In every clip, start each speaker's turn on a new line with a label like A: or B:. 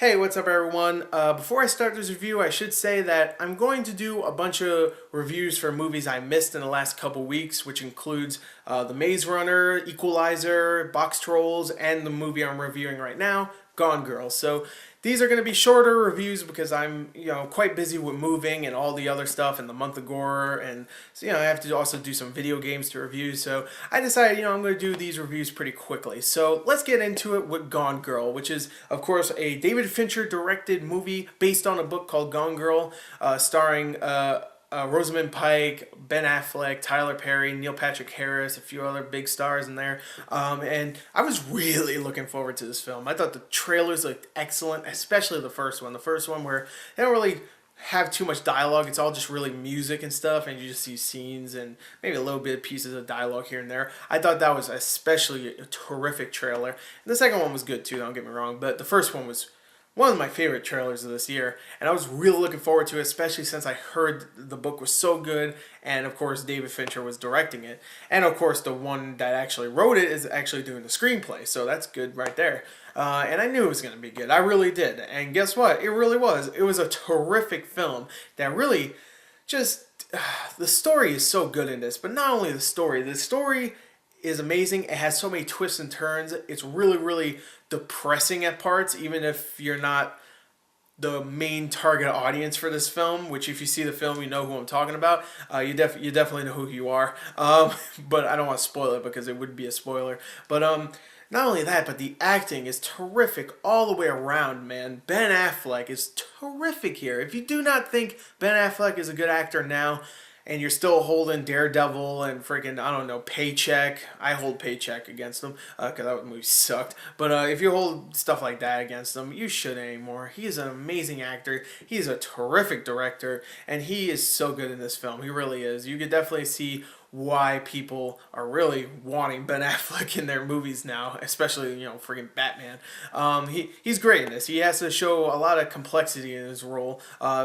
A: Hey, what's up everyone? Before I start this review, I should say that I'm going to do a bunch of reviews for movies I missed in the last couple weeks, which includes The Maze Runner, Equalizer, Box Trolls, and the movie I'm reviewing right now, Gone Girl. So these are going to be shorter reviews because I'm, quite busy with moving and all the other stuff and the month of gore, and so, I have to also do some video games to review. So I decided, I'm going to do these reviews pretty quickly. So let's get into it with Gone Girl, which is, of course, a David Fincher directed movie based on a book called Gone Girl, starring Rosamund Pike, Ben Affleck, Tyler Perry, Neil Patrick Harris, a few other big stars in there. And I was really looking forward to this film. I thought the trailers looked excellent, especially the first one. The first one where they don't really have too much dialogue. It's all just really music and stuff, and you just see scenes and maybe a little bit of pieces of dialogue here and there. I thought that was especially a terrific trailer. And the second one was good too, don't get me wrong, but the first one was one of my favorite trailers of this year, and I was really looking forward to it, especially since I heard the book was so good, and of course David Fincher was directing it, and of course the one that actually wrote it is actually doing the screenplay, so that's good right there. And I knew it was going to be good. I really did, and guess what? It really was. It was a terrific film that really just the story is so good in this, but not only the story is amazing. It has so many twists and turns. It's really, really depressing at parts, even if you're not the main target audience for this film. Which, if you see the film, you know who I'm talking about. You definitely know who you are. But I don't want to spoil it because it would be a spoiler. But not only that, but the acting is terrific all the way around, man. Ben Affleck is terrific here. If you do not think Ben Affleck is a good actor now, and you're still holding Daredevil and freaking, I don't know, Paycheck. I hold Paycheck against them because that movie sucked. But if you hold stuff like that against them, you shouldn't anymore. He is an amazing actor. He's a terrific director, and he is so good in this film. He really is. You could definitely see why people are really wanting Ben Affleck in their movies now, especially freaking Batman. He's great in this. He has to show a lot of complexity in his role,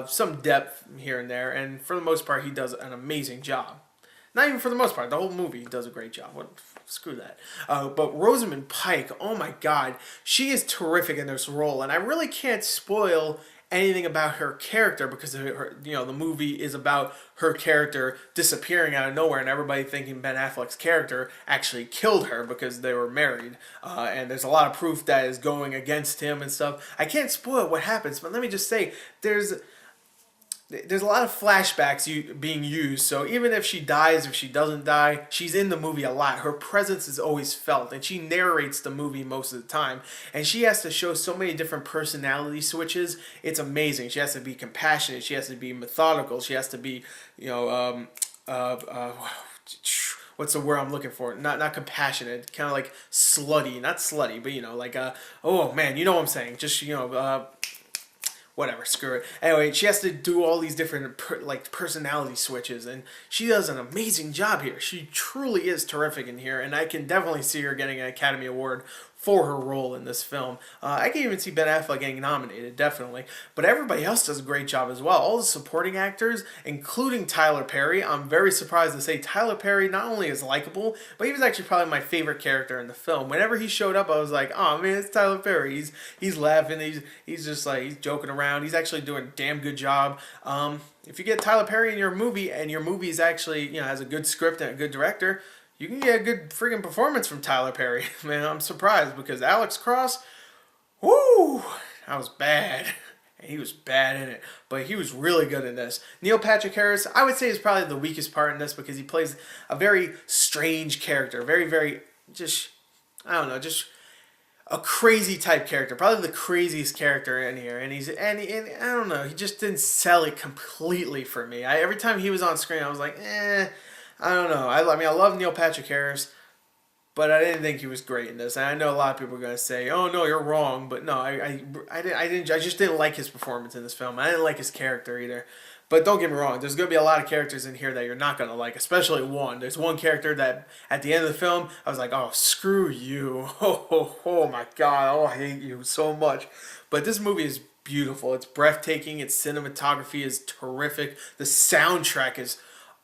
A: some depth here and there, and for the most part, he does an amazing job. Not even for the most part, the whole movie does a great job. What? Screw that. But Rosamund Pike, oh my God, she is terrific in this role, and I really can't spoil anything about her character because the movie is about her character disappearing out of nowhere and everybody thinking Ben Affleck's character actually killed her because they were married. And there's a lot of proof that is going against him and stuff. I can't spoil what happens, but let me just say there's a lot of flashbacks being used, so even if she dies, if she doesn't die, she's in the movie a lot. Her presence is always felt, and she narrates the movie most of the time. And she has to show so many different personality switches. It's amazing. She has to be compassionate. She has to be methodical. She has to be, what's the word I'm looking for? Not compassionate, kind of like slutty. Not slutty, but oh man, you know what I'm saying. Just whatever, screw it. Anyway, she has to do all these different personality switches, and she does an amazing job here. She truly is terrific in here, and I can definitely see her getting an Academy Award for her role in this film. I can even see Ben Affleck getting nominated, definitely. But everybody else does a great job as well. All the supporting actors, including Tyler Perry. I'm very surprised to say Tyler Perry not only is likable, but he was actually probably my favorite character in the film. Whenever he showed up, I was like, oh man, it's Tyler Perry. He's laughing. He's just like, he's joking around. He's actually doing a damn good job. If you get Tyler Perry in your movie, and your movie is actually, has a good script and a good director, you can get a good freaking performance from Tyler Perry. Man, I'm surprised because Alex Cross, whoo, that was bad. He was bad in it, but he was really good in this. Neil Patrick Harris, I would say, is probably the weakest part in this because he plays a very strange character. Very, very, just a crazy type character. Probably the craziest character in here. And I don't know, he just didn't sell it completely for me. Every time he was on screen, I was like, I don't know. I love Neil Patrick Harris, but I didn't think he was great in this. And I know a lot of people are going to say, "Oh no, you're wrong." But no, I just didn't like his performance in this film. I didn't like his character either. But don't get me wrong, there's going to be a lot of characters in here that you're not going to like, especially one. There's one character that at the end of the film, I was like, "Oh, screw you." Oh my God, oh, I hate you so much. But this movie is beautiful. It's breathtaking. Its cinematography is terrific. The soundtrack is,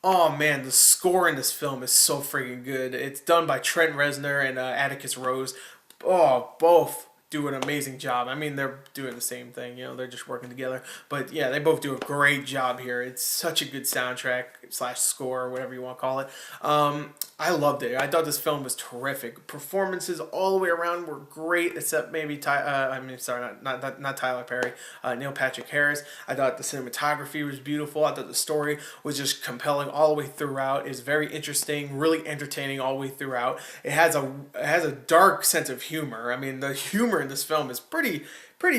A: oh man, the score in this film is so freaking good. It's done by Trent Reznor and Atticus Rose. Oh, both do an amazing job. I mean, they're doing the same thing, you know, they're just working together. But yeah, they both do a great job here. It's such a good soundtrack slash score, whatever you want to call it. I loved it. I thought this film was terrific. Performances all the way around were great, except maybe not Tyler Perry, Neil Patrick Harris. I thought the cinematography was beautiful. I thought the story was just compelling all the way throughout. It's very interesting, really entertaining all the way throughout. It has a dark sense of humor. I mean, the humor in this film is pretty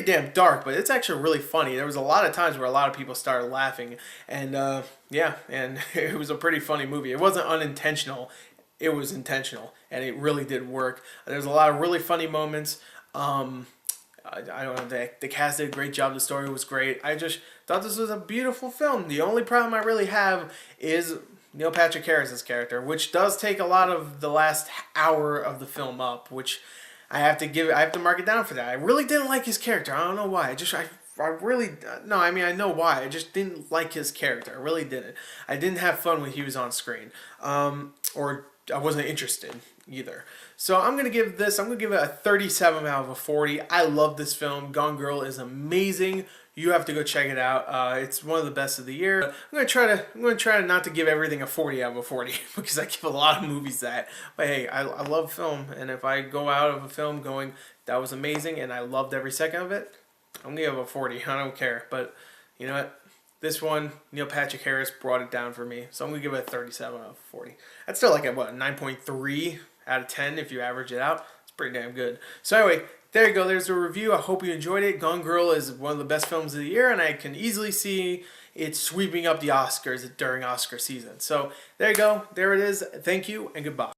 A: damn dark, but it's actually really funny. There was a lot of times where a lot of people started laughing, and yeah, and it was a pretty funny movie. It wasn't unintentional, it was intentional, and it really did work. There's a lot of really funny moments. I don't know, the cast did a great job. The story was great. I just thought this was a beautiful film. The only problem I really have is Neil Patrick Harris's character, which does take a lot of the last hour of the film up, which I have to mark it down for that. I really didn't like his character. I don't know why. I really, no, I mean, I know why. I just didn't like his character. I really didn't. I didn't have fun when he was on screen. Or I wasn't interested either. So I'm going to give it a 37 out of a 40. I love this film. Gone Girl is amazing. You have to go check it out. It's one of the best of the year. I'm going to try not to give everything a 40 out of a 40 because I give a lot of movies that. But hey, I love film, and if I go out of a film going, that was amazing and I loved every second of it, I'm going to give it a 40. I don't care. But you know what? This one, Neil Patrick Harris brought it down for me. So I'm going to give it a 37 out of 40. That's still like a 9.3 out of 10 if you average it out. It's pretty damn good. So anyway, there you go. There's the review. I hope you enjoyed it. Gone Girl is one of the best films of the year, and I can easily see it sweeping up the Oscars during Oscar season. So there you go. There it is. Thank you and goodbye.